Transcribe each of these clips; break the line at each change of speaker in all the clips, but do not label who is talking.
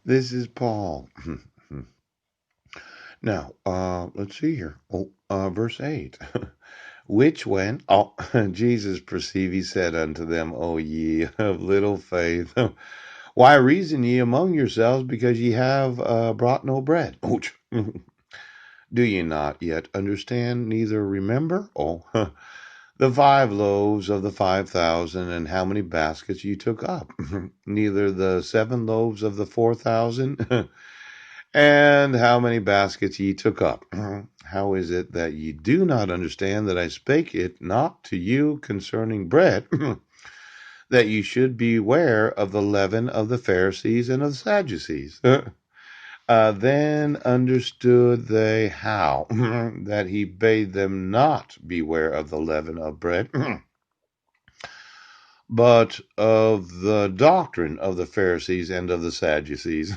This is Paul. Now, let's see here. Verse 8. Which when Jesus perceived, he said unto them, O ye of little faith, why reason ye among yourselves, because ye have brought no bread? Ouch. Do ye not yet understand, neither remember? The 5 loaves of the 5,000, and how many baskets ye took up? Neither the 7 loaves of the 4,000, and how many baskets ye took up? How is it that ye do not understand that I spake it not to you concerning bread, that ye should beware of the leaven of the Pharisees and of the Sadducees? Then understood they how that he bade them not beware of the leaven of bread, but of the doctrine of the Pharisees and of the Sadducees.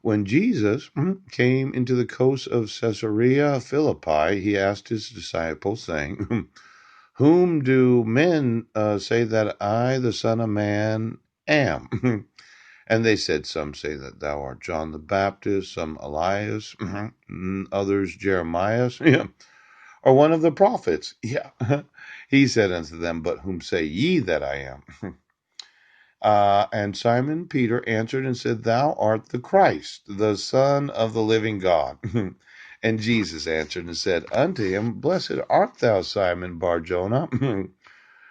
When Jesus came into the coast of Caesarea Philippi, he asked his disciples, saying, Whom do men say that I, the Son of Man, am? And they said, Some say that thou art John the Baptist, some Elias, others Jeremiah, yeah, or one of the prophets. Yeah. He said unto them, But whom say ye that I am? And Simon Peter answered and said, Thou art the Christ, the Son of the living God. And Jesus answered and said unto him, Blessed art thou, Simon Barjona,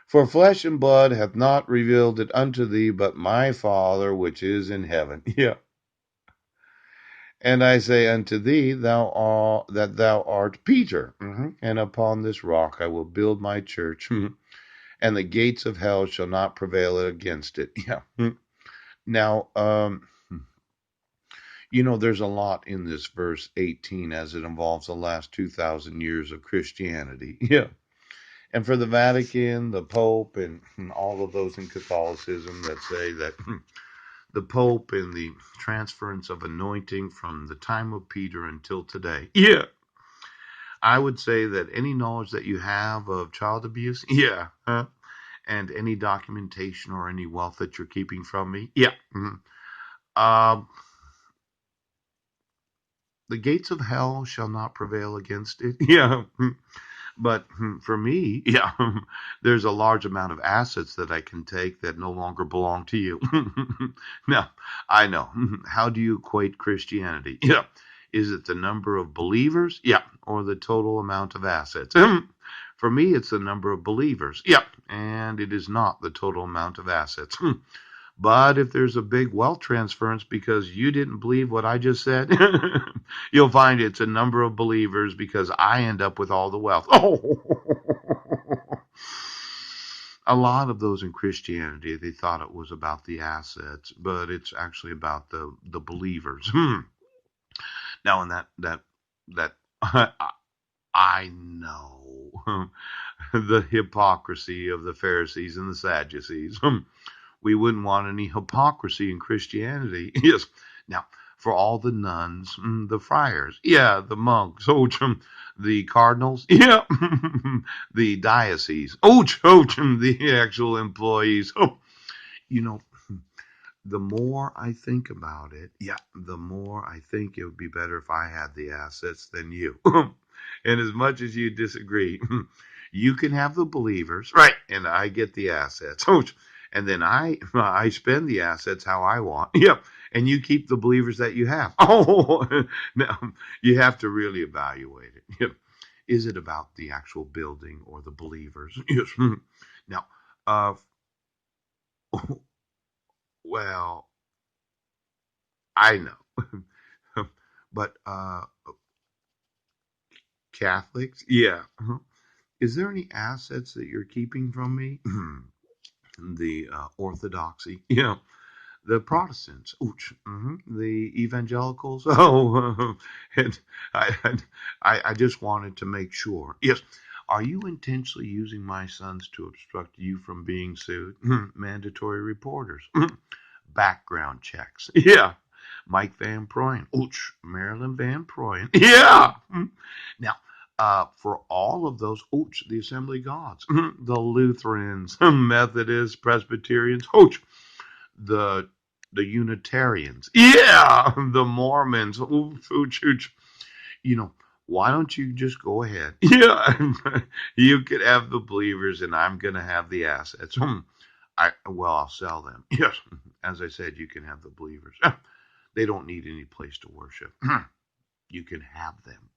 for flesh and blood hath not revealed it unto thee, but my Father which is in heaven. Yeah. And I say unto thee, thou art Peter, and upon this rock I will build my church, and the gates of hell shall not prevail against it. Yeah. Now, there's a lot in this verse 18 as it involves the last 2,000 years of Christianity. Yeah. And for the Vatican, the Pope, and all of those in Catholicism that say that the Pope and the transference of anointing from the time of Peter until today. Yeah. I would say that any knowledge that you have of child abuse, yeah, and any documentation or any wealth that you're keeping from me, yeah. Uh, the gates of hell shall not prevail against it. Yeah. But for me, yeah, there's a large amount of assets that I can take that no longer belong to you. Now, I know. How do you equate Christianity? Yeah. Is it the number of believers? Yeah. Or the total amount of assets? For me, it's the number of believers. Yeah. And it is not the total amount of assets. But if there's a big wealth transference because you didn't believe what I just said, you'll find it's a number of believers because I end up with all the wealth. Oh, a lot of those in Christianity, they thought it was about the assets, but it's actually about the believers. Now, in that I know the hypocrisy of the Pharisees and the Sadducees. We wouldn't want any hypocrisy in Christianity. Yes. Now, for all the nuns, the friars, yeah, the monks, the cardinals, yeah, the diocese, the actual employees. You know, the more I think about it, yeah, the more I think it would be better if I had the assets than you. And as much as you disagree, you can have the believers, right? And I get the assets. And then I spend the assets how I want. Yep. And you keep the believers that you have. Oh, now you have to really evaluate it. Yep. Is it about the actual building or the believers? Yes. Now, uh, well, I know. But Catholics, yeah. Is there any assets that you're keeping from me? The Orthodoxy, yeah. The Protestants, ouch. The Evangelicals, oh, and I, I just wanted to make sure. Yes. Are you intentionally using my sons to obstruct you from being sued? Mandatory reporters. Background checks. Yeah. Mike Van Proyen. Ouch. Marilyn Van Proyen. Yeah. Now, for all of those, ouch, the Assembly of Gods, the Lutherans, Methodists, Presbyterians, ouch, the The Unitarians. Yeah, the Mormons. Ooh, ooch, ooch. You know, why don't you just go ahead? Yeah, you could have the believers, and I'm going to have the assets. I'll sell them. Yes, as I said, you can have the believers. They don't need any place to worship. You can have them.